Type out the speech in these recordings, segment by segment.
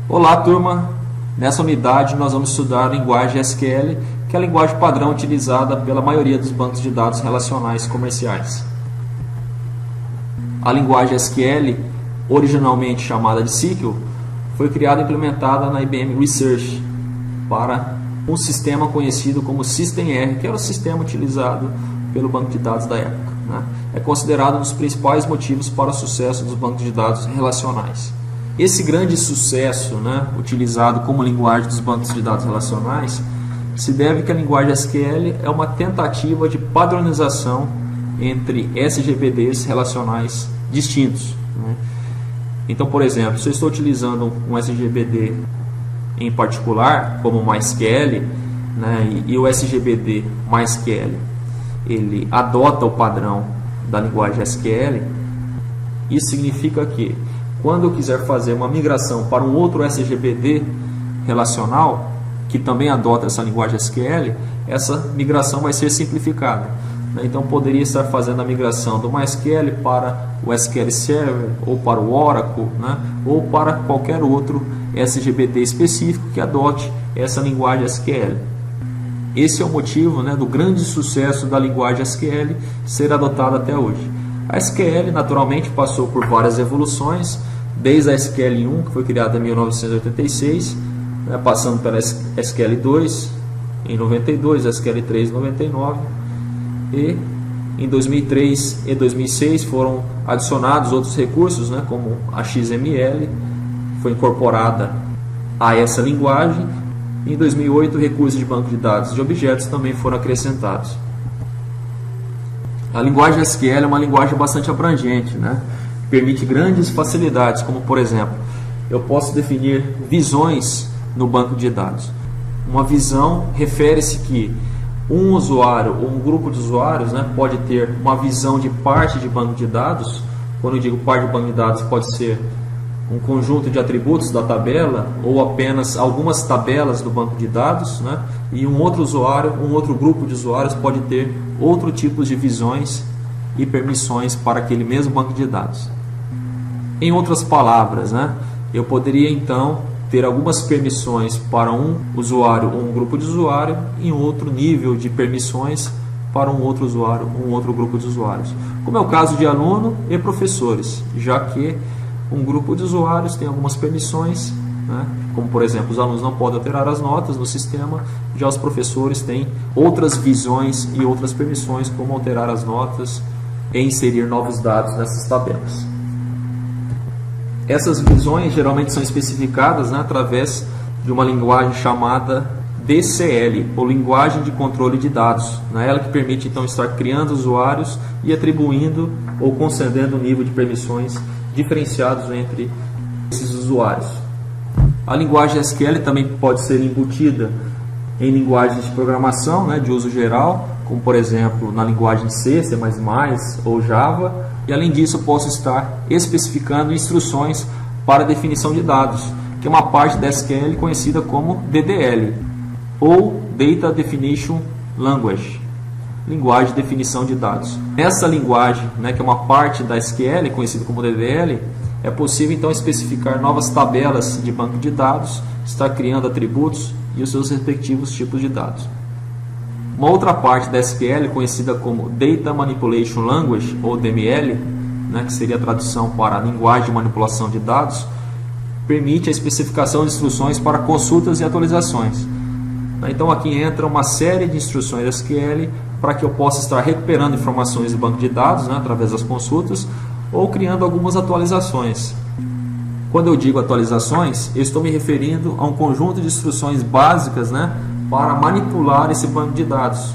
Olá, turma! Nessa unidade nós vamos estudar a linguagem SQL, que é a linguagem padrão utilizada pela maioria dos bancos de dados relacionais comerciais. A linguagem SQL, originalmente chamada de SQL, foi criada e implementada na IBM Research para um sistema conhecido como System-R, que era o sistema utilizado pelo banco de dados da época, né? É considerado um dos principais motivos para o sucesso dos bancos de dados relacionais. Esse grande sucesso, né, utilizado como linguagem dos bancos de dados relacionais, se deve que a linguagem SQL é uma tentativa de padronização entre SGBDs relacionais distintos, né? Então, por exemplo, se eu estou utilizando um SGBD em particular, como o MySQL, né, e o SGBD MySQL ele adota o padrão da linguagem SQL, isso significa que quando eu quiser fazer uma migração para um outro SGBD relacional, que também adota essa linguagem SQL, essa migração vai ser simplificada. Então, poderia estar fazendo a migração do MySQL para o SQL Server, ou para o Oracle, né, ou para qualquer outro SGBD específico que adote essa linguagem SQL. Esse é o motivo, né, do grande sucesso da linguagem SQL ser adotada até hoje. A SQL, naturalmente, passou por várias evoluções, desde a SQL1, que foi criada em 1986, né, passando pela SQL2 em 92, a SQL3 em 99, e em 2003 e 2006 foram adicionados outros recursos, né, como a XML, foi incorporada a essa linguagem. Em 2008, recursos de banco de dados de objetos também foram acrescentados. A linguagem SQL é uma linguagem bastante abrangente, né? Permite grandes facilidades, como por exemplo, eu posso definir visões no banco de dados. Uma visão refere-se que um usuário ou um grupo de usuários, né, pode ter uma visão de parte de banco de dados. Quando eu digo parte de banco de dados, pode ser um conjunto de atributos da tabela ou apenas algumas tabelas do banco de dados, né? E um outro usuário, um outro grupo de usuários pode ter outro tipo de visões e permissões para aquele mesmo banco de dados. Em outras palavras, né, eu poderia então ter algumas permissões para um usuário ou um grupo de usuário e um outro nível de permissões para um outro usuário ou um outro grupo de usuários, como é o caso de aluno e professores, já que um grupo de usuários tem algumas permissões, né? Como por exemplo, os alunos não podem alterar as notas no sistema, já os professores têm outras visões e outras permissões, como alterar as notas e inserir novos dados nessas tabelas. Essas visões geralmente são especificadas, né, através de uma linguagem chamada DCL, ou Linguagem de Controle de Dados, né? Ela que permite então estar criando usuários e atribuindo ou concedendo um nível de permissões diferenciados entre esses usuários. A linguagem SQL também pode ser embutida em linguagens de programação, né, de uso geral, como por exemplo na linguagem C, C++ ou Java, e além disso eu posso estar especificando instruções para definição de dados, que é uma parte da SQL conhecida como DDL, ou Data Definition Language, linguagem de definição de dados. Essa linguagem, né, que é uma parte da SQL, conhecida como DDL, é possível então especificar novas tabelas de banco de dados, estar criando atributos e os seus respectivos tipos de dados. Uma outra parte da SQL, conhecida como Data Manipulation Language, ou DML, né, que seria a tradução para a linguagem de manipulação de dados, permite a especificação de instruções para consultas e atualizações. Então aqui entra uma série de instruções SQL para que eu possa estar recuperando informações do banco de dados, né, através das consultas, ou criando algumas atualizações. Quando eu digo atualizações, eu estou me referindo a um conjunto de instruções básicas, né, para manipular esse banco de dados,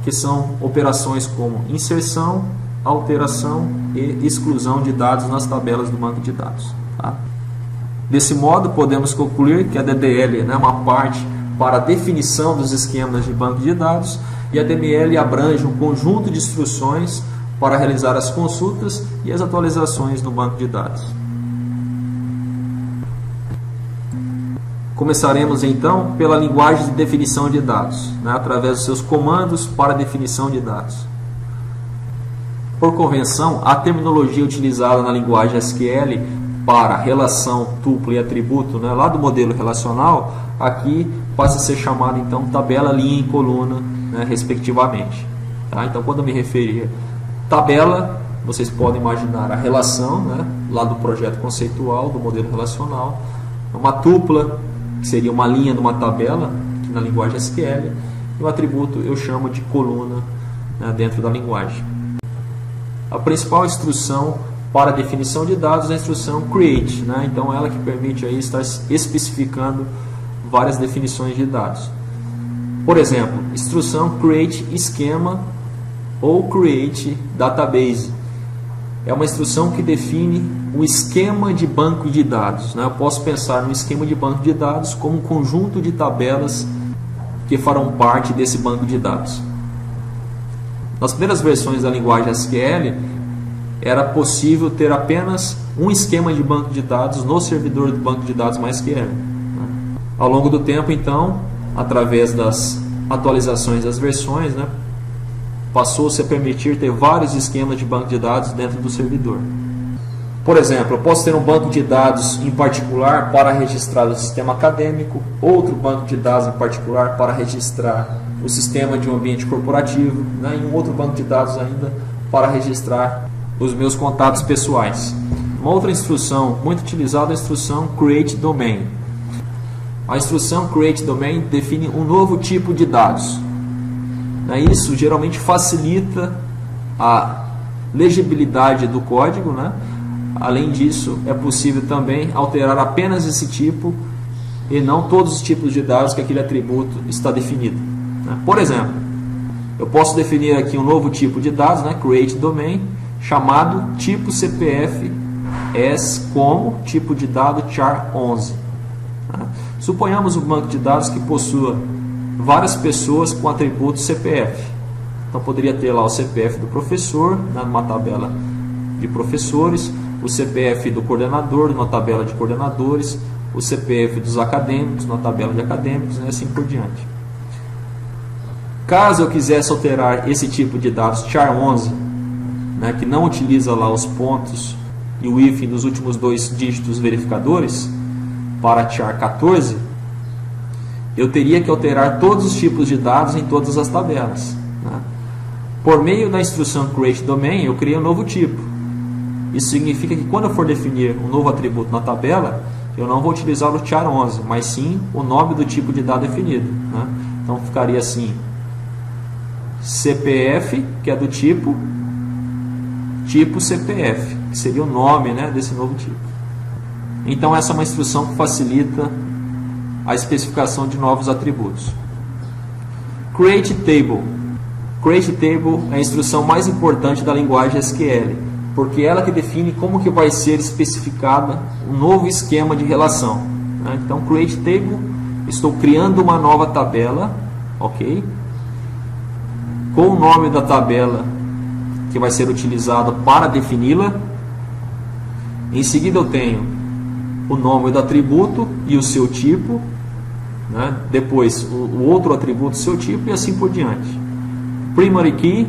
que são operações como inserção, alteração e exclusão de dados nas tabelas do banco de dados, tá? Desse modo, podemos concluir que a DDL, né, é uma parte para a definição dos esquemas de banco de dados, e a DML abrange um conjunto de instruções para realizar as consultas e as atualizações no banco de dados. Começaremos então pela linguagem de definição de dados, né, através dos seus comandos para definição de dados. Por convenção, a terminologia utilizada na linguagem SQL para relação, tupla e atributo, né, lá do modelo relacional, aqui passa a ser chamado então tabela, linha e coluna, né, respectivamente. Tá? Então, quando eu me referir tabela, vocês podem imaginar a relação, né, lá do projeto conceitual, do modelo relacional. Uma tupla, que seria uma linha de uma tabela, aqui na linguagem SQL, e o atributo eu chamo de coluna, né, dentro da linguagem. A principal instrução para a definição de dados é a instrução create, né? Então ela que permite aí estar especificando várias definições de dados. Por exemplo, instrução create esquema ou create database. É uma instrução que define o esquema de banco de dados, né? Eu posso pensar no esquema de banco de dados como um conjunto de tabelas que farão parte desse banco de dados. Nas primeiras versões da linguagem SQL, era possível ter apenas um esquema de banco de dados no servidor do banco de dados MySQL. Ao longo do tempo, então, através das atualizações das versões, né, passou-se a permitir ter vários esquemas de banco de dados dentro do servidor. Por exemplo, eu posso ter um banco de dados em particular para registrar o sistema acadêmico, outro banco de dados em particular para registrar o sistema de um ambiente corporativo, né, e um outro banco de dados ainda para registrar os meus contatos pessoais. Uma outra instrução muito utilizada é a instrução create domain. A instrução create domain define um novo tipo de dados. Isso geralmente facilita a legibilidade do código, né? Além disso, é possível também alterar apenas esse tipo e não todos os tipos de dados que aquele atributo está definido. Por exemplo, eu posso definir aqui um novo tipo de dados, né? Create domain, chamado tipo CPF as como tipo de dado char11. Suponhamos um banco de dados que possua várias pessoas com atributo CPF. Então poderia ter lá o CPF do professor, né, numa tabela de professores, o CPF do coordenador, numa tabela de coordenadores, o CPF dos acadêmicos, numa tabela de acadêmicos, né, assim por diante. Caso eu quisesse alterar esse tipo de dados char11, né, que não utiliza lá os pontos e o hífen dos últimos dois dígitos verificadores, para char14, eu teria que alterar todos os tipos de dados em todas as tabelas. Né? Por meio da instrução create domain, eu criei um novo tipo. Isso significa que quando eu for definir um novo atributo na tabela, eu não vou utilizar o char11, mas sim o nome do tipo de dado definido. Né? Então ficaria assim, CPF, que é do tipo CPF, que seria o nome, né, desse novo tipo. Então essa é uma instrução que facilita a especificação de novos atributos. Create Table. Create Table é a instrução mais importante da linguagem SQL, porque ela que define como que vai ser especificada um novo esquema de relação. Né? Então, Create Table, estou criando uma nova tabela, ok? Com o nome da tabela que vai ser utilizado para defini-la. Em seguida eu tenho o nome do atributo e o seu tipo, né? Depois o outro atributo, seu tipo, e assim por diante. Primary Key,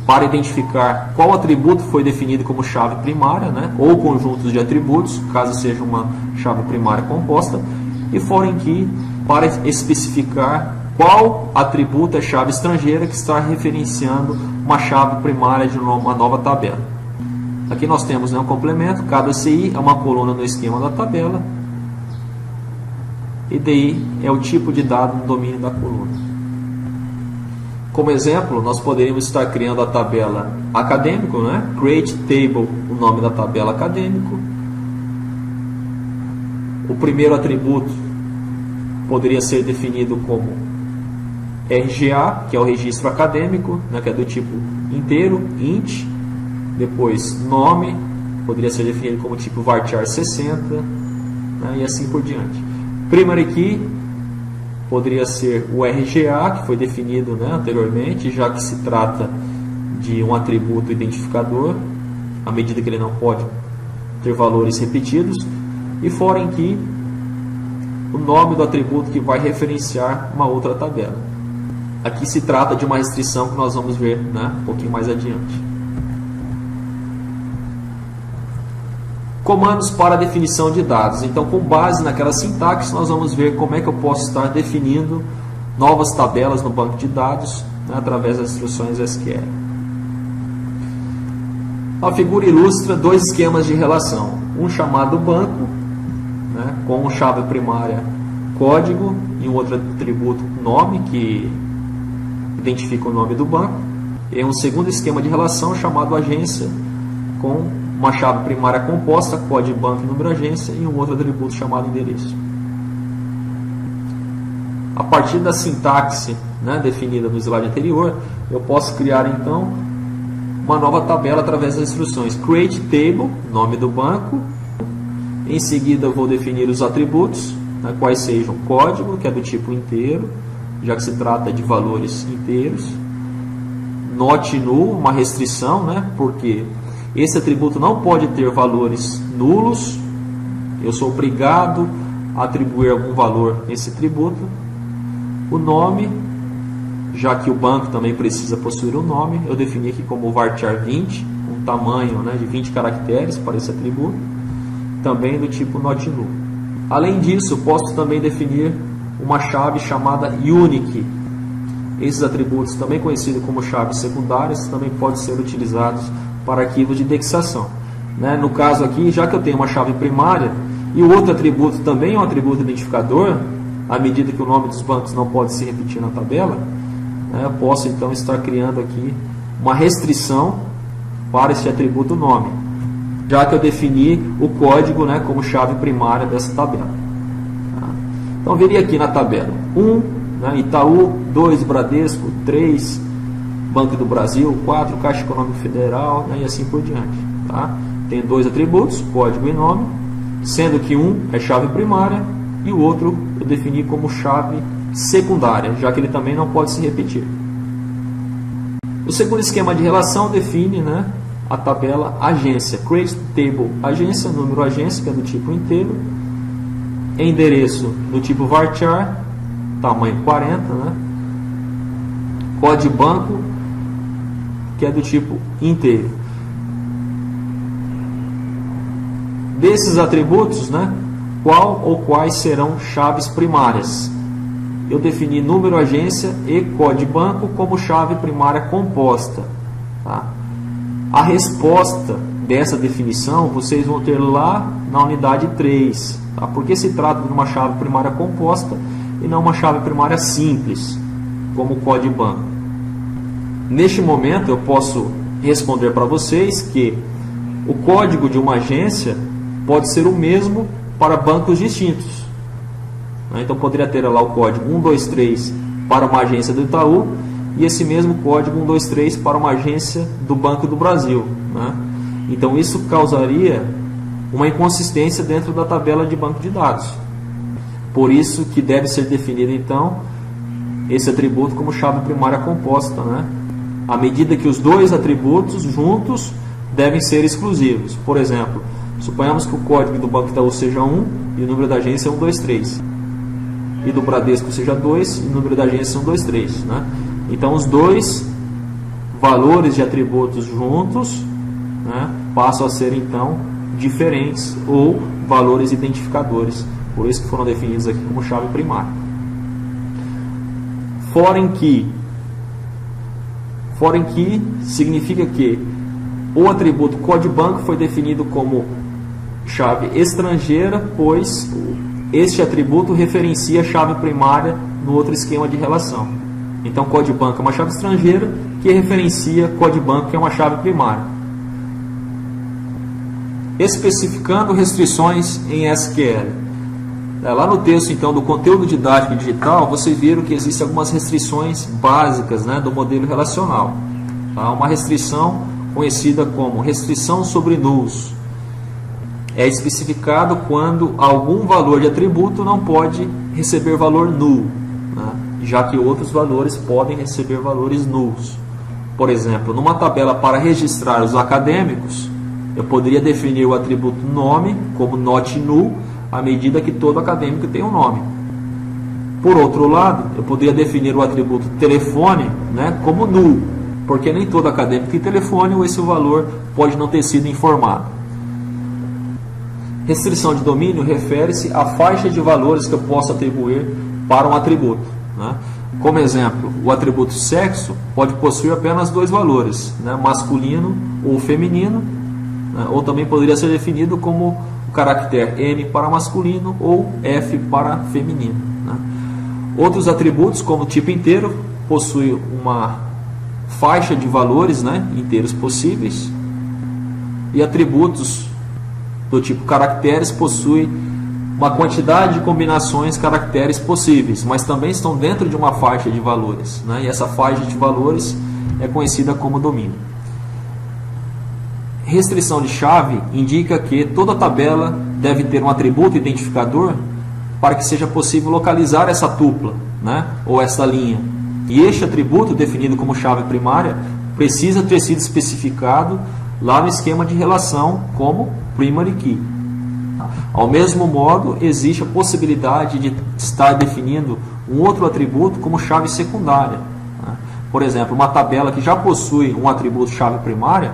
para identificar qual atributo foi definido como chave primária, né? Ou conjuntos de atributos, caso seja uma chave primária composta. E Foreign Key, para especificar qual atributo é chave estrangeira que está referenciando uma chave primária de uma nova tabela. Aqui nós temos, né, um complemento, cada CI é uma coluna no esquema da tabela, e DI é o tipo de dado no domínio da coluna. Como exemplo, nós poderíamos estar criando a tabela acadêmico, né? Create Table, o nome da tabela acadêmico. O primeiro atributo poderia ser definido como RGA, que é o registro acadêmico, né, que é do tipo inteiro, int. Depois nome, poderia ser definido como tipo varchar 60, né, e assim por diante. Primary Key poderia ser o RGA, que foi definido, né, anteriormente, já que se trata de um atributo identificador, à medida que ele não pode ter valores repetidos. E Foreign Key, o nome do atributo que vai referenciar uma outra tabela. Aqui se trata de uma restrição que nós vamos ver, né, um pouquinho mais adiante. Comandos para definição de dados. Então, com base naquela sintaxe, nós vamos ver como é que eu posso estar definindo novas tabelas no banco de dados, né, através das instruções SQL. A figura ilustra dois esquemas de relação. Um chamado banco, né, com chave primária código e um outro atributo nome, que identifica o nome do banco. E um segundo esquema de relação chamado agência, com uma chave primária composta, código banco e número agência, e um outro atributo chamado endereço. A partir da sintaxe, né, definida no slide anterior, eu posso criar então uma nova tabela através das instruções create table, nome do banco. Em seguida eu vou definir os atributos, né, quais sejam código, que é do tipo inteiro, já que se trata de valores inteiros. Not null, uma restrição, né, porque esse atributo não pode ter valores nulos. Eu sou obrigado a atribuir algum valor nesse atributo. O nome, já que o banco também precisa possuir um nome, eu defini aqui como varchar 20, um tamanho, né, de 20 caracteres para esse atributo, também do tipo not null. Além disso, eu posso também definir uma chave chamada unique. Esses atributos, também conhecidos como chaves secundárias, também podem ser utilizados para arquivos de indexação. Né? No caso aqui, já que eu tenho uma chave primária e o outro atributo também é um atributo identificador, à medida que o nome dos bancos não pode se repetir na tabela, né, eu posso então estar criando aqui uma restrição para esse atributo nome, já que eu defini o código, né, como chave primária dessa tabela. Tá? Então, eu veria aqui na tabela 1, né, Itaú, 2, Bradesco, 3, Banco do Brasil, 4, Caixa Econômica Federal, né, e assim por diante. Tá? Tem dois atributos, código e nome, sendo que um é chave primária e o outro eu defini como chave secundária, já que ele também não pode se repetir. O segundo esquema de relação define, né, a tabela agência, create table agência, número agência, que é do tipo inteiro, endereço do tipo varchar, tamanho 40, né, código banco, que é do tipo inteiro. Desses atributos, né, qual ou quais serão chaves primárias? Eu defini número agência e código banco como chave primária composta. Tá? A resposta dessa definição vocês vão ter lá na unidade 3, tá? Porque se trata de uma chave primária composta e não uma chave primária simples, como o código banco. Neste momento eu posso responder para vocês que o código de uma agência pode ser o mesmo para bancos distintos. Então poderia ter lá o código 123 para uma agência do Itaú e esse mesmo código 123 para uma agência do Banco do Brasil. Então isso causaria uma inconsistência dentro da tabela de banco de dados. Por isso que deve ser definido então esse atributo como chave primária composta, à medida que os dois atributos juntos devem ser exclusivos. Por exemplo, suponhamos que o código do Banco Itaú seja 1 e o número da agência é 123. E do Bradesco seja 2 e o número da agência é 123. Então os dois valores de atributos juntos passam a ser então diferentes ou valores identificadores. Por isso que foram definidos aqui como chave primária. Foreign key. Foreign key significa que o atributo código banco foi definido como chave estrangeira, pois este atributo referencia a chave primária no outro esquema de relação. Então, código banco é uma chave estrangeira que referencia código banco, que é uma chave primária. Especificando restrições em SQL. Lá no texto então do conteúdo didático digital, vocês viram que existem algumas restrições básicas do modelo relacional. Uma restrição conhecida como restrição sobre nulls. É especificado quando algum valor de atributo não pode receber valor null, já que outros valores podem receber valores nulls. Por exemplo, numa tabela para registrar os acadêmicos, eu poderia definir o atributo nome como not null, à medida que todo acadêmico tem um nome. Por outro lado, eu poderia definir o atributo telefone como null, porque nem todo acadêmico tem telefone ou esse valor pode não ter sido informado. Restrição de domínio refere-se à faixa de valores que eu posso atribuir para um atributo, né? Como exemplo, o atributo sexo pode possuir apenas dois valores, né? Masculino ou feminino, né? Ou também poderia ser definido como o caractere N para masculino ou F para feminino, né? Outros atributos, como o tipo inteiro, possuem uma faixa de valores, né? Inteiros possíveis, e atributos do tipo caracteres possuem uma quantidade de combinações caracteres possíveis, mas também estão dentro de uma faixa de valores, né? E essa faixa de valores é conhecida como domínio. Restrição de chave indica que toda tabela deve ter um atributo identificador para que seja possível localizar essa tupla, né? Ou essa linha. E este atributo, definido como chave primária, precisa ter sido especificado lá no esquema de relação como primary key. Ao mesmo modo, existe a possibilidade de estar definindo um outro atributo como chave secundária, né? Por exemplo, uma tabela que já possui um atributo chave primária,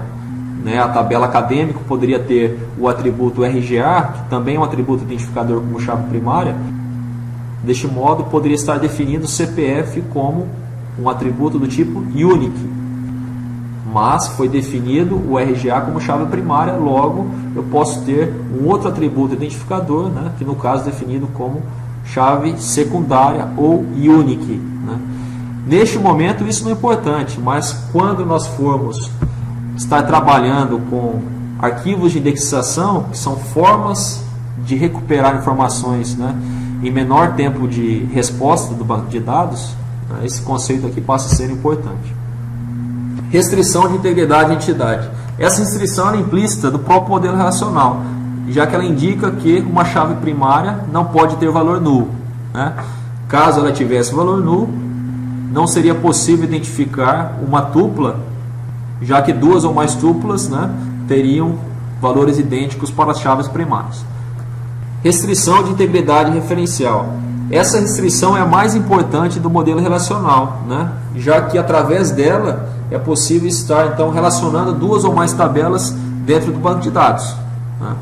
né? A tabela acadêmica poderia ter o atributo RGA, que também é um atributo identificador como chave primária. Deste modo, poderia estar definindo o CPF como um atributo do tipo unique. Mas foi definido o RGA como chave primária, logo eu posso ter um outro atributo identificador, né, que no caso é definido como chave secundária ou unique, né. Neste momento isso não é importante, mas quando nós formos estar trabalhando com arquivos de indexação, que são formas de recuperar informações, né, em menor tempo de resposta do banco de dados, né, esse conceito aqui passa a ser importante. Restrição de integridade de entidade. Essa restrição é implícita do próprio modelo relacional, já que ela indica que uma chave primária não pode ter valor nulo, né? Caso ela tivesse valor nulo, não seria possível identificar uma tupla, já que duas ou mais tuplas, né, teriam valores idênticos para as chaves primárias. Restrição de integridade referencial. Essa restrição é a mais importante do modelo relacional, né? Já que através dela é possível estar então relacionando duas ou mais tabelas dentro do banco de dados, né?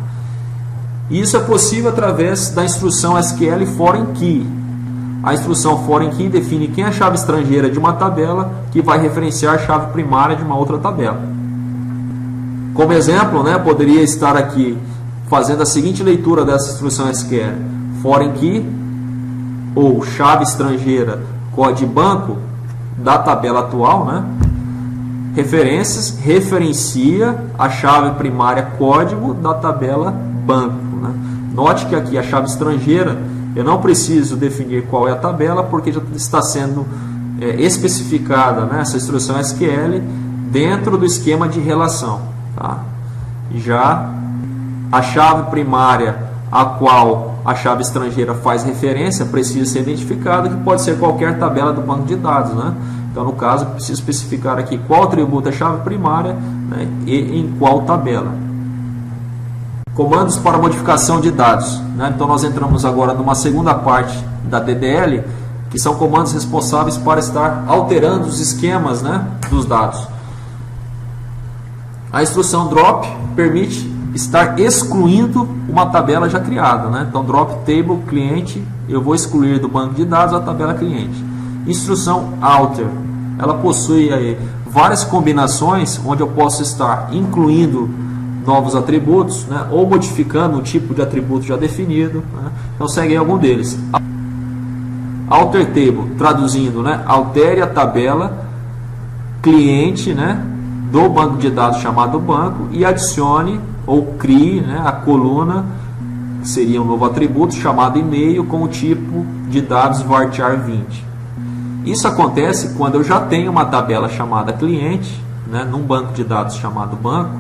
E isso é possível através da instrução SQL Foreign Key. A instrução Foreign Key define quem é a chave estrangeira de uma tabela que vai referenciar a chave primária de uma outra tabela. Como exemplo, né, poderia estar aqui fazendo a seguinte leitura dessa instrução SQL: Foreign Key ou chave estrangeira código banco da tabela atual, né? Referências referencia a chave primária código da tabela banco, né? Note que aqui a chave estrangeira eu não preciso definir qual é a tabela, porque já está sendo especificada, né, essa instrução SQL dentro do esquema de relação, tá? Já a chave primária a qual a chave estrangeira faz referência precisa ser identificada, que pode ser qualquer tabela do banco de dados, né? Então, no caso, eu preciso especificar aqui qual atributo é chave primária, né, e em qual tabela. Comandos para modificação de dados, né? Então, nós entramos agora numa segunda parte da DDL, que são comandos responsáveis para estar alterando os esquemas, né, dos dados. A instrução drop permite estar excluindo uma tabela já criada, né? Então, drop table cliente, eu vou excluir do banco de dados a tabela cliente. Instrução alter, ela possui aí várias combinações onde eu posso estar incluindo novos atributos, né, ou modificando o tipo de atributo já definido, né? Então segue algum deles. Alter table, traduzindo, né, altere a tabela cliente, né, do banco de dados chamado banco e adicione ou crie, né, a coluna, que seria um novo atributo chamado e-mail com o tipo de dados varchar 20. Isso acontece quando eu já tenho uma tabela chamada cliente, né, num banco de dados chamado banco,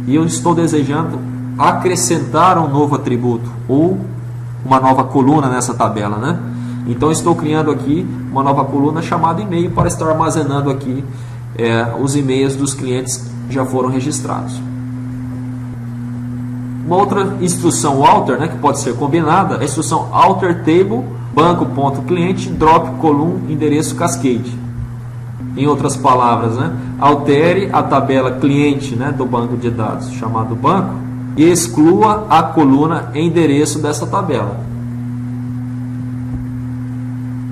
e eu estou desejando acrescentar um novo atributo ou uma nova coluna nessa tabela, né? Então estou criando aqui uma nova coluna chamada e-mail para estar armazenando aqui os e-mails dos clientes que já foram registrados. Uma outra instrução alter, né, que pode ser combinada, é a instrução alter table banco.cliente drop column endereço cascade. Em outras palavras, né, altere a tabela cliente, né, do banco de dados chamado banco e exclua a coluna endereço dessa tabela.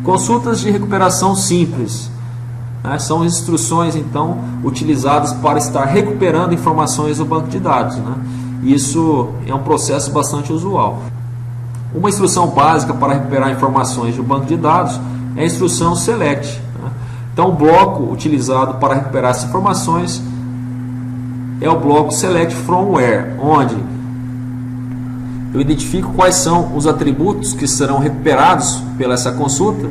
Consultas de recuperação simples, né? São instruções então utilizadas para estar recuperando informações do banco de dados, né? Isso é um processo bastante usual. Uma instrução básica para recuperar informações do banco de dados é a instrução select, né? Então o bloco utilizado para recuperar essas informações é o bloco select from where, onde eu identifico quais são os atributos que serão recuperados pela essa consulta,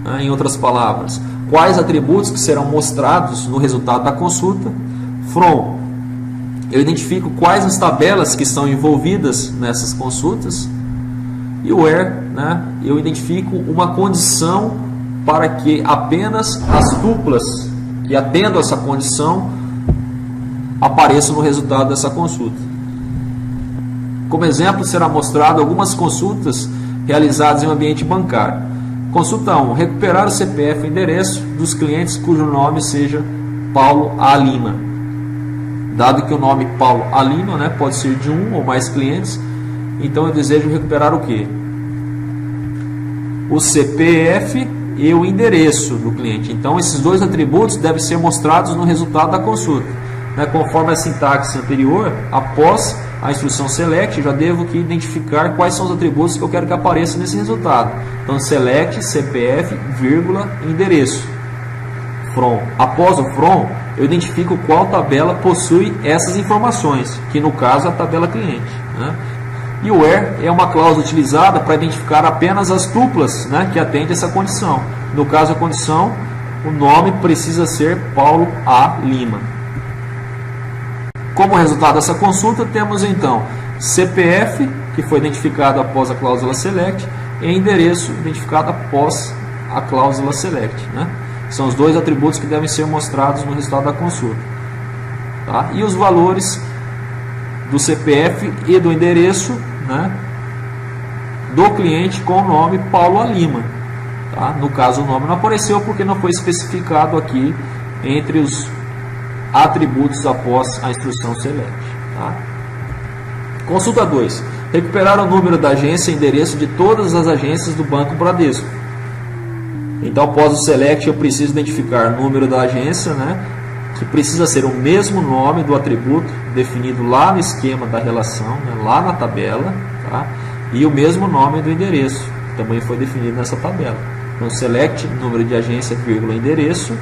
né? Em outras palavras, quais atributos que serão mostrados no resultado da consulta. From, eu identifico quais as tabelas que estão envolvidas nessas consultas. E o where, né? Eu identifico uma condição para que apenas as tuplas que atendam a essa condição apareçam no resultado dessa consulta. Como exemplo, será mostrado algumas consultas realizadas em um ambiente bancário. Consulta 1. Recuperar o CPF e endereço dos clientes cujo nome seja Paulo A. Lima. Dado que o nome Paulo A. Lima, né, pode ser de um ou mais clientes, então eu desejo recuperar o quê? O CPF e o endereço do cliente. Então esses dois atributos devem ser mostrados no resultado da consulta, né? Conforme a sintaxe anterior, após a instrução select, eu já devo que identificar quais são os atributos que eu quero que apareçam nesse resultado. Então select CPF, vírgula, endereço. From. Após o from, eu identifico qual tabela possui essas informações, que no caso é a tabela cliente, né? E o where é uma cláusula utilizada para identificar apenas as tuplas, né, que atendem essa condição. No caso, a condição, o nome precisa ser Paulo A. Lima. Como resultado dessa consulta, temos então CPF, que foi identificado após a cláusula select, e endereço, identificado após a cláusula select, né? São os dois atributos que devem ser mostrados no resultado da consulta. Tá? E os valores do CPF e do endereço, né, do cliente com o nome Paulo A. Lima. Tá? No caso, o nome não apareceu porque não foi especificado aqui entre os atributos após a instrução select. Tá? Consulta 2. Recuperar o número da agência e endereço de todas as agências do Banco Bradesco. Então, após o select, eu preciso identificar o número da agência, né, que precisa ser o mesmo nome do atributo definido lá no esquema da relação, né, lá na tabela, tá? E o mesmo nome do endereço, que também foi definido nessa tabela. Então, select, número de agência, vírgula, endereço.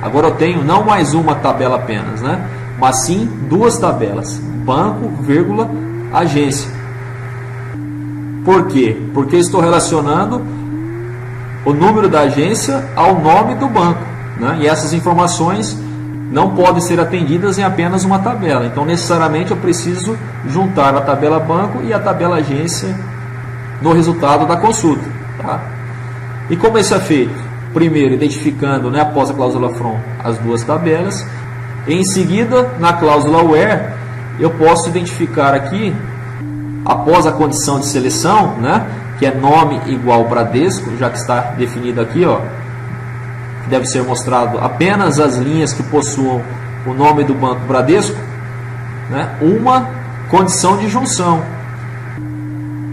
Agora eu tenho não mais uma tabela apenas, né, mas sim duas tabelas, banco, vírgula, agência. Por quê? Porque estou relacionando o número da agência ao nome do banco, né? E essas informações não podem ser atendidas em apenas uma tabela. Então, necessariamente, eu preciso juntar a tabela banco e a tabela agência no resultado da consulta. Tá? E como isso é feito? Primeiro, identificando, né, após a cláusula from, as duas tabelas. Em seguida, na cláusula where, eu posso identificar aqui, após a condição de seleção, né, que é nome igual Bradesco, já que está definido aqui, ó, deve ser mostrado apenas as linhas que possuam o nome do Banco Bradesco, né, uma condição de junção.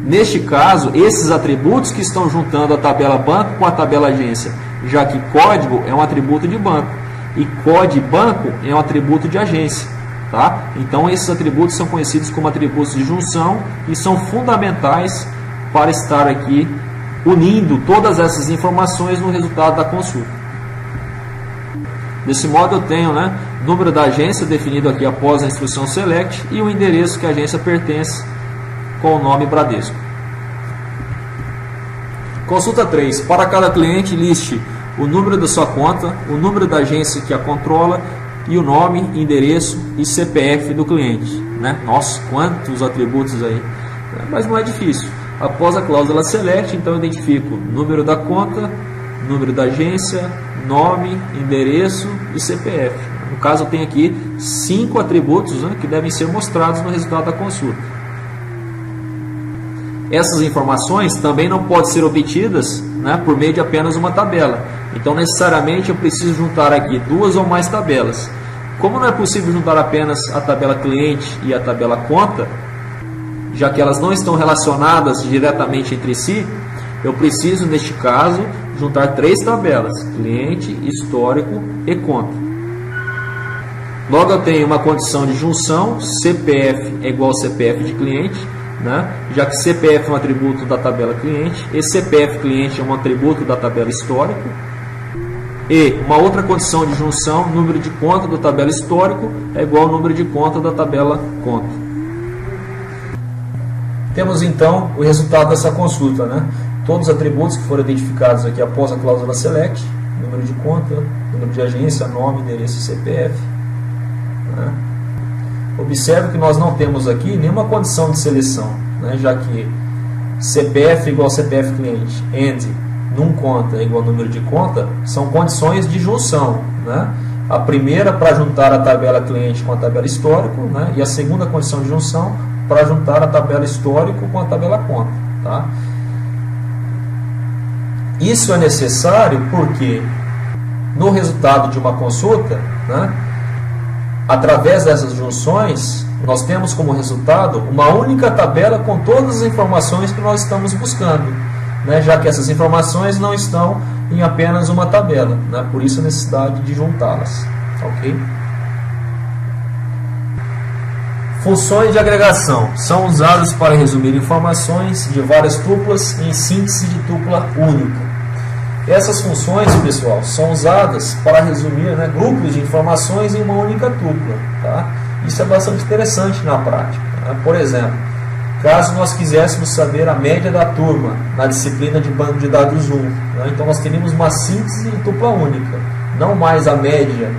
Neste caso, esses atributos que estão juntando a tabela banco com a tabela agência, já que código é um atributo de banco e COD banco é um atributo de agência. Tá? Então, esses atributos são conhecidos como atributos de junção e são fundamentais para estar aqui unindo todas essas informações no resultado da consulta. Desse modo eu tenho, né, o número da agência definido aqui após a instrução select e o endereço que a agência pertence com o nome Bradesco. Consulta 3. Para cada cliente, liste o número da sua conta, o número da agência que a controla e o nome, endereço e CPF do cliente. Né? Nossa, quantos atributos aí! Mas não é difícil. Após a cláusula select, então eu identifico número da conta, número da agência, nome, endereço e CPF. No caso, eu tenho aqui 5 atributos, né, que devem ser mostrados no resultado da consulta. Essas informações também não podem ser obtidas, né, por meio de apenas uma tabela. Então, necessariamente, eu preciso juntar aqui 2 ou mais tabelas. Como não é possível juntar apenas a tabela cliente e a tabela conta, já que elas não estão relacionadas diretamente entre si, eu preciso, neste caso, juntar 3 tabelas: cliente, histórico e conta. Logo, eu tenho uma condição de junção: CPF é igual ao CPF de cliente, né? Já que CPF é um atributo da tabela cliente e CPF cliente é um atributo da tabela histórico. E uma outra condição de junção: número de conta da tabela histórico é igual ao número de conta da tabela conta. Temos então o resultado dessa consulta, né? Todos os atributos que foram identificados aqui após a cláusula select: número de conta, número de agência, nome, endereço e CPF. Né? Observe que nós não temos aqui nenhuma condição de seleção, né? Já que CPF igual a CPF cliente, and num conta é igual ao número de conta, são condições de junção, né? A primeira para juntar a tabela cliente com a tabela histórico, né? E a segunda condição de junção para juntar a tabela histórico com a tabela conta, tá? Isso é necessário porque no resultado de uma consulta, né, através dessas junções, nós temos como resultado uma única tabela com todas as informações que nós estamos buscando, né, já que essas informações não estão em apenas uma tabela, né, por isso a necessidade de juntá-las. Ok? Funções de agregação são usadas para resumir informações de várias tuplas em síntese de tupla única. Essas funções, pessoal, são usadas para resumir, né, grupos de informações em uma única tupla. Tá? Isso é bastante interessante na prática. Né? Por exemplo, caso nós quiséssemos saber a média da turma na disciplina de banco de dados 1, né? Então nós teríamos uma síntese em tupla única, não mais a média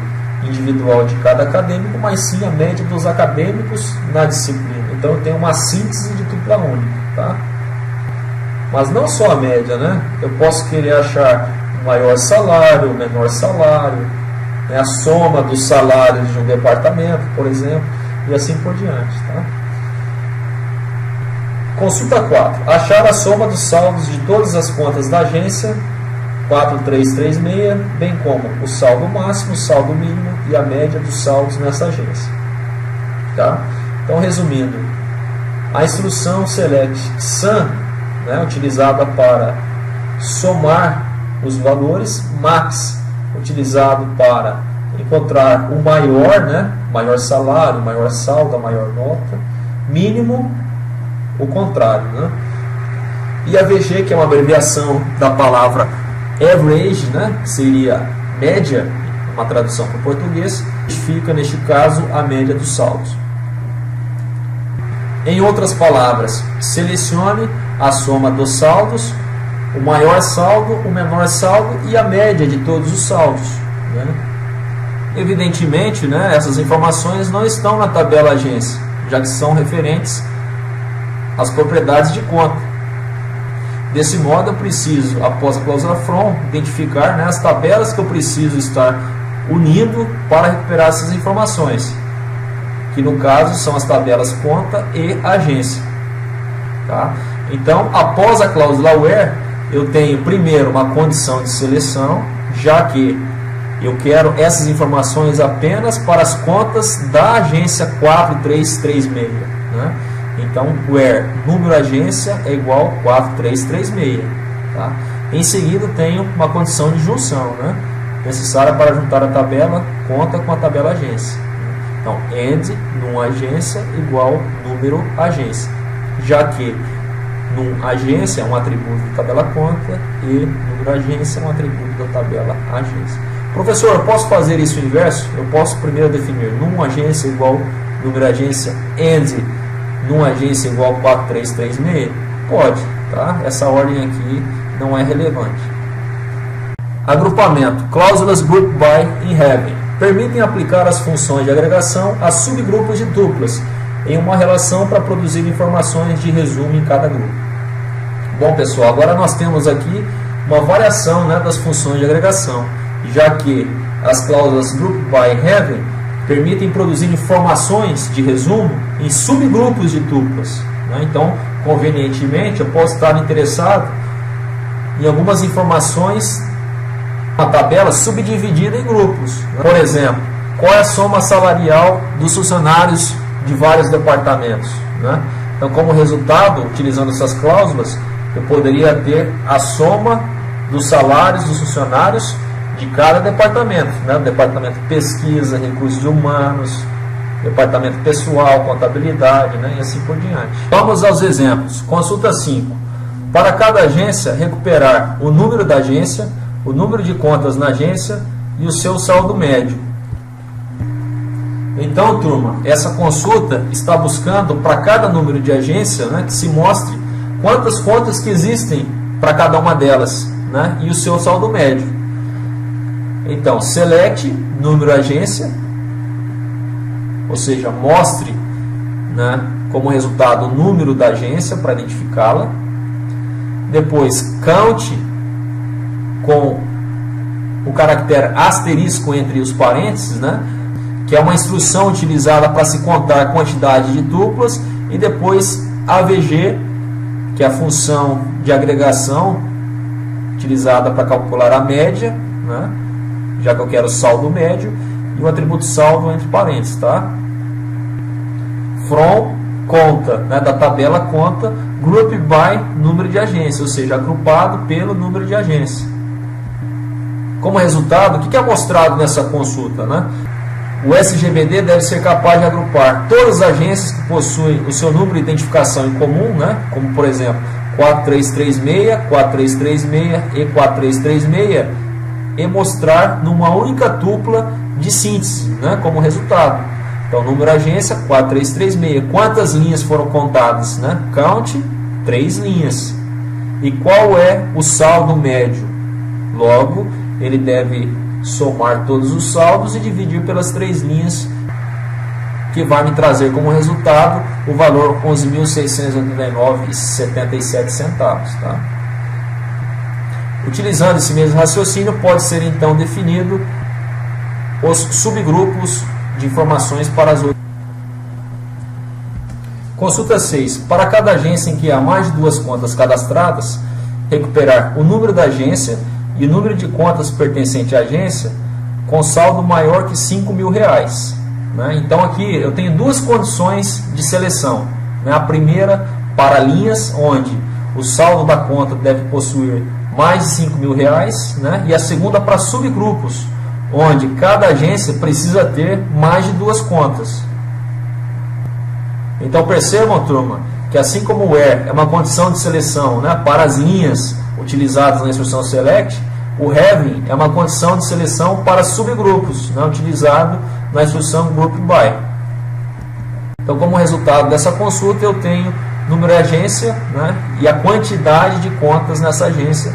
individual de cada acadêmico, mas sim a média dos acadêmicos na disciplina. Então eu tenho uma síntese de tupla única, tá? Mas não só a média, né? Eu posso querer achar o maior salário, o menor salário, né? A soma dos salários de um departamento, por exemplo, e assim por diante, tá? Consulta 4. Achar a soma dos saldos de todas as contas da agência 4336, bem como o saldo máximo, o saldo mínimo e a média dos saldos nessa agência. Tá? Então, resumindo, a instrução select sum, né, utilizada para somar os valores, max, utilizado para encontrar o maior, né, maior salário, maior saldo, a maior nota, mínimo, o contrário. Né? E a VG, que é uma abreviação da palavra average, né, que seria média, uma tradução para o português, fica neste caso a média dos saldos. Em outras palavras, selecione a soma dos saldos, o maior saldo, o menor saldo e a média de todos os saldos. Né? Evidentemente, né, essas informações não estão na tabela agência, já que são referentes às propriedades de conta. Desse modo, eu preciso, após a cláusula from, identificar, né, as tabelas que eu preciso estar unindo para recuperar essas informações, que no caso são as tabelas conta e agência. Tá? Então, após a cláusula where, eu tenho primeiro uma condição de seleção, já que eu quero essas informações apenas para as contas da agência 4336. Né? Então, where número agência é igual a 4336. Tá? Em seguida, tenho uma condição de junção, né? Necessária para juntar a tabela conta com a tabela agência. Então, and num agência igual número agência, já que num agência é um atributo da tabela conta e número agência é um atributo da tabela agência. Professor, eu posso fazer isso inverso? Eu posso primeiro definir num agência igual número agência and numa agência igual 4336? Pode, tá? Essa ordem aqui não é relevante. Agrupamento. Cláusulas group by in heaven permitem aplicar as funções de agregação a subgrupos de tuplas em uma relação para produzir informações de resumo em cada grupo. Bom, pessoal, agora nós temos aqui uma variação, né, das funções de agregação, já que as cláusulas group by in heaven permitem produzir informações de resumo em subgrupos de tuplas. Né? Então, convenientemente, eu posso estar interessado em algumas informações, uma tabela subdividida em grupos. Por exemplo, qual é a soma salarial dos funcionários de vários departamentos, né? Então, como resultado, utilizando essas cláusulas, eu poderia ter a soma dos salários dos funcionários de cada departamento, né? Departamento de pesquisa, recursos humanos, departamento pessoal, contabilidade, né? E assim por diante. Vamos aos exemplos. Consulta 5. Para cada agência, recuperar o número da agência, o número de contas na agência e o seu saldo médio. Então, turma, essa consulta está buscando para cada número de agência, né, que se mostre quantas contas que existem para cada uma delas, né, e o seu saldo médio. Então, select número agência, ou seja, mostre, né, como resultado o número da agência para identificá-la. Depois, count com o caractere asterisco entre os parênteses, né, que é uma instrução utilizada para se contar a quantidade de duplas, e depois AVG, que é a função de agregação utilizada para calcular a média, né, já que eu quero o saldo médio, e o atributo saldo entre parênteses, tá? From, conta, né, da tabela conta, group by, número de agência, ou seja, agrupado pelo número de agência. Como resultado, o que é mostrado nessa consulta, né? O SGBD deve ser capaz de agrupar todas as agências que possuem o seu número de identificação em comum, né? Como por exemplo 4336, 4336 e 4336, e mostrar numa única tupla de síntese, né? Como resultado. Então, número agência 4336. Quantas linhas foram contadas, né? Count 3 linhas. E qual é o saldo médio? Logo, ele deve somar todos os saldos e dividir pelas 3 linhas, que vai me trazer como resultado o valor 11.689,77 centavos, tá? Utilizando esse mesmo raciocínio, pode ser então definido os subgrupos de informações para as outras. Consulta 6. Para cada agência em que há mais de 2 contas cadastradas, recuperar o número da agência e o número de contas pertencente à agência com saldo maior que R$5.000, né? Então aqui eu tenho 2 condições de seleção, né? A primeira para linhas, onde o saldo da conta deve possuir mais de R$5.000, né? E a segunda para subgrupos, onde cada agência precisa ter mais de 2 contas. Então percebam, turma, que assim como o where é uma condição de seleção, né, para as linhas utilizadas na instrução select, o having é uma condição de seleção para subgrupos, né, utilizado na instrução group by. Então, como resultado dessa consulta, eu tenho número de agência, né, e a quantidade de contas nessa agência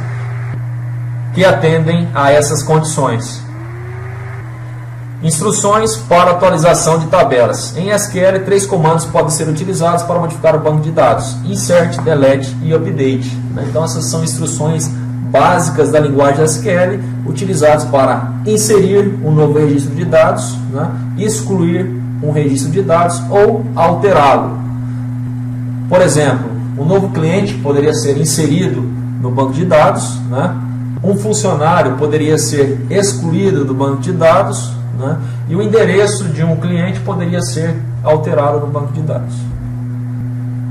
que atendem a essas condições. Instruções para atualização de tabelas. Em SQL, 3 comandos podem ser utilizados para modificar o banco de dados: insert, delete e update. Então, essas são instruções básicas da linguagem SQL, utilizadas para inserir um novo registro de dados, né, excluir um registro de dados ou alterá-lo. Por exemplo, um novo cliente poderia ser inserido no banco de dados, né, um funcionário poderia ser excluído do banco de dados, né, e o endereço de um cliente poderia ser alterado no banco de dados.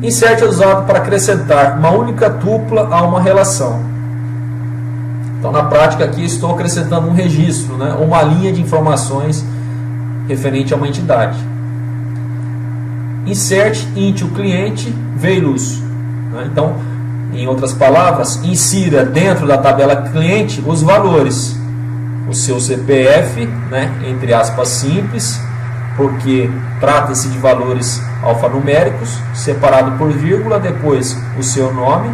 Insert é usado para acrescentar uma única tupla a uma relação. Então, na prática, aqui estou acrescentando um registro, né, uma linha de informações referente a uma entidade. Insert into cliente values. Né, então, em outras palavras, insira dentro da tabela cliente os valores. O seu CPF, né, entre aspas simples, porque trata-se de valores alfanuméricos, separado por vírgula, depois o seu nome,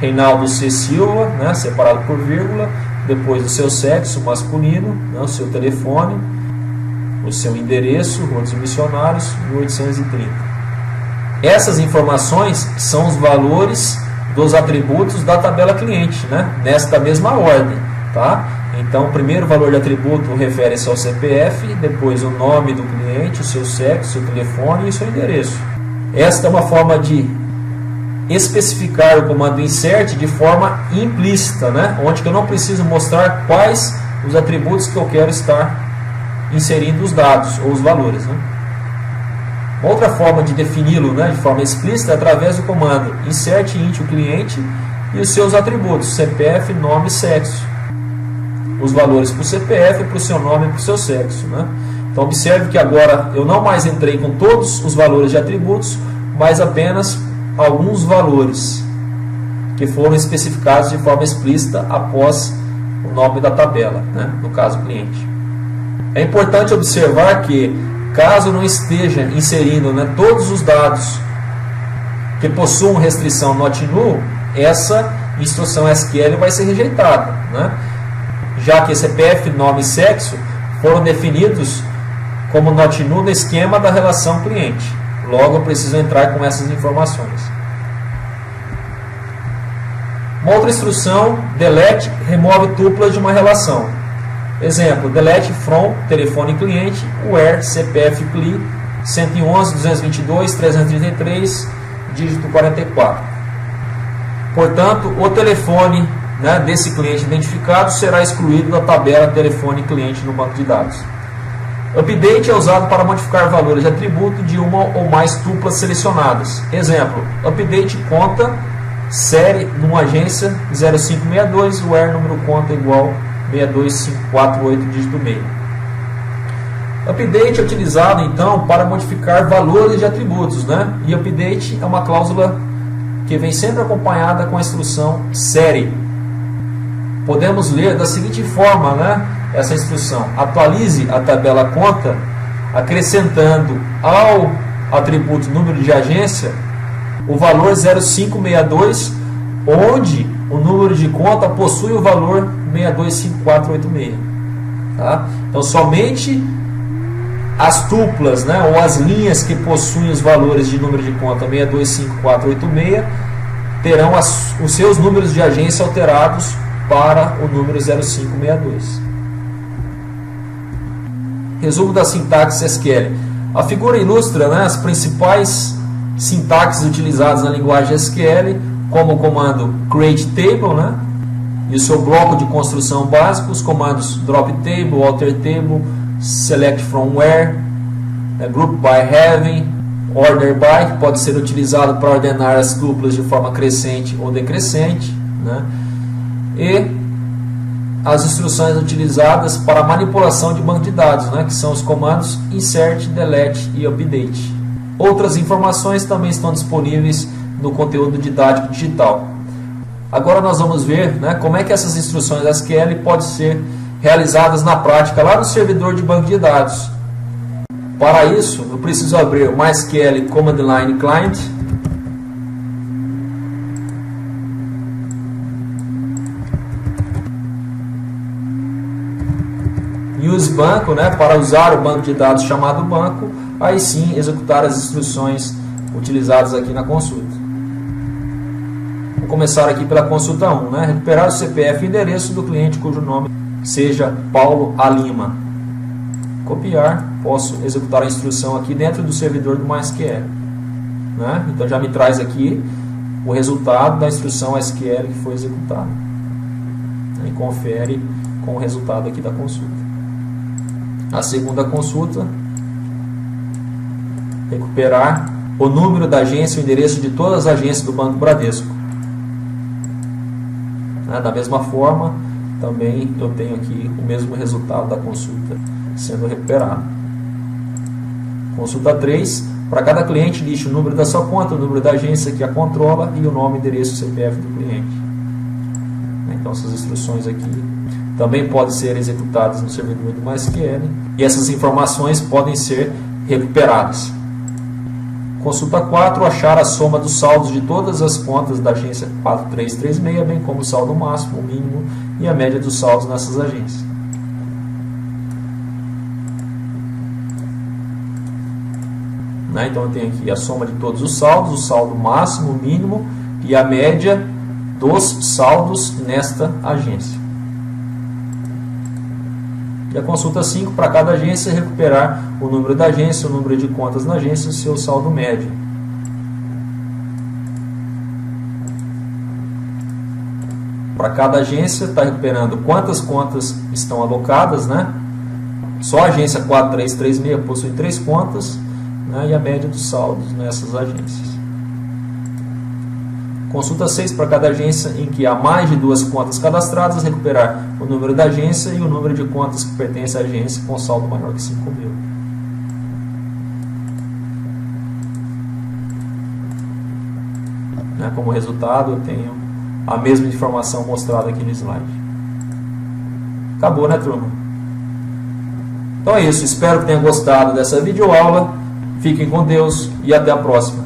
Reinaldo C. Silva, né, separado por vírgula, depois o seu sexo masculino, né, o seu telefone, o seu endereço, Rua dos Missionários, 1830. Essas informações são os valores dos atributos da tabela cliente, né, nesta mesma ordem, tá? Então, o primeiro valor de atributo refere-se ao CPF, depois o nome do cliente, o seu sexo, o seu telefone e o seu endereço. Esta é uma forma de especificar o comando insert de forma implícita, né? Onde eu não preciso mostrar quais os atributos que eu quero estar inserindo os dados ou os valores, né? Outra forma de defini-lo, né, de forma explícita é através do comando insert_int o cliente e os seus atributos, CPF, nome e sexo. Os valores para o CPF, para o seu nome e para o seu sexo, né? Então observe que agora eu não mais entrei com todos os valores de atributos, mas apenas alguns valores que foram especificados de forma explícita após o nome da tabela, né? No caso cliente. É importante observar que caso não esteja inserindo, né, todos os dados que possuam restrição not null, essa instrução SQL vai ser rejeitada, né? Já que CPF, nome e sexo foram definidos como not null no esquema da relação cliente. Logo eu preciso entrar com essas informações. Uma outra instrução, delete, remove tuplas de uma relação. Exemplo, delete from telefone cliente, where CPF CLI 111 222 333 dígito 44. Portanto, o telefone, né, desse cliente identificado será excluído da tabela telefone cliente no banco de dados. Update é usado para modificar valores de atributo de uma ou mais tuplas selecionadas. Exemplo, update conta série numa agência 0562, where número conta igual 62548 dígito meio. Update é utilizado então para modificar valores de atributos, né? E update é uma cláusula que vem sempre acompanhada com a instrução série. Podemos ler da seguinte forma, né, essa instrução: atualize a tabela conta acrescentando ao atributo número de agência o valor 0562, onde o número de conta possui o valor 625486. Tá? Então, somente as tuplas, né, ou as linhas que possuem os valores de número de conta 625486 terão os seus números de agência alterados para o número 0562. Resumo da sintaxe SQL. A figura ilustra, né, as principais sintaxes utilizadas na linguagem SQL, como o comando createTable, né, e o seu bloco de construção básico, os comandos dropTable, alterTable, select from where, group by having, order by, que pode ser utilizado para ordenar as tuplas de forma crescente ou decrescente, né, e as instruções utilizadas para manipulação de banco de dados, né, que são os comandos insert, delete e update. Outras informações também estão disponíveis no conteúdo didático digital. Agora nós vamos ver, né, como é que essas instruções SQL podem ser realizadas na prática lá no servidor de banco de dados. Para isso, eu preciso abrir o MySQL Command Line Client. Use banco, né, para usar o banco de dados chamado banco, aí sim executar as instruções utilizadas aqui na consulta. Vou começar aqui pela consulta 1, né, recuperar o CPF e endereço do cliente cujo nome seja Paulo A. Lima. Copiar, posso executar a instrução aqui dentro do servidor do MySQL. Né? Então já me traz aqui o resultado da instrução SQL que foi executada. E confere com o resultado aqui da consulta. A segunda consulta, recuperar o número da agência e o endereço de todas as agências do Banco Bradesco. Da mesma forma, também eu tenho aqui o mesmo resultado da consulta sendo recuperado. Consulta 3, para cada cliente, liste o número da sua conta, o número da agência que a controla e o nome, endereço e CPF do cliente. Então essas instruções aqui também podem ser executadas no servidor do MySQL e essas informações podem ser recuperadas. Consulta 4, achar a soma dos saldos de todas as contas da agência 4336, bem como o saldo máximo, o mínimo e a média dos saldos nessas agências. Então eu tenho aqui a soma de todos os saldos, o saldo máximo, o mínimo e a média dos saldos nesta agência. E a consulta 5, para cada agência, recuperar o número da agência, o número de contas na agência e o seu saldo médio. Para cada agência, está recuperando quantas contas estão alocadas, né? só a agência 4336 possui 3 contas, né, e a média dos saldos nessas agências. Consulta 6, para cada agência em que há mais de 2 contas cadastradas, recuperar o número da agência e o número de contas que pertence à agência com saldo maior que 5.000. Né, como resultado, eu tenho a mesma informação mostrada aqui no slide. Acabou, né, turma? Então é isso, espero que tenham gostado dessa videoaula. Fiquem com Deus e até a próxima.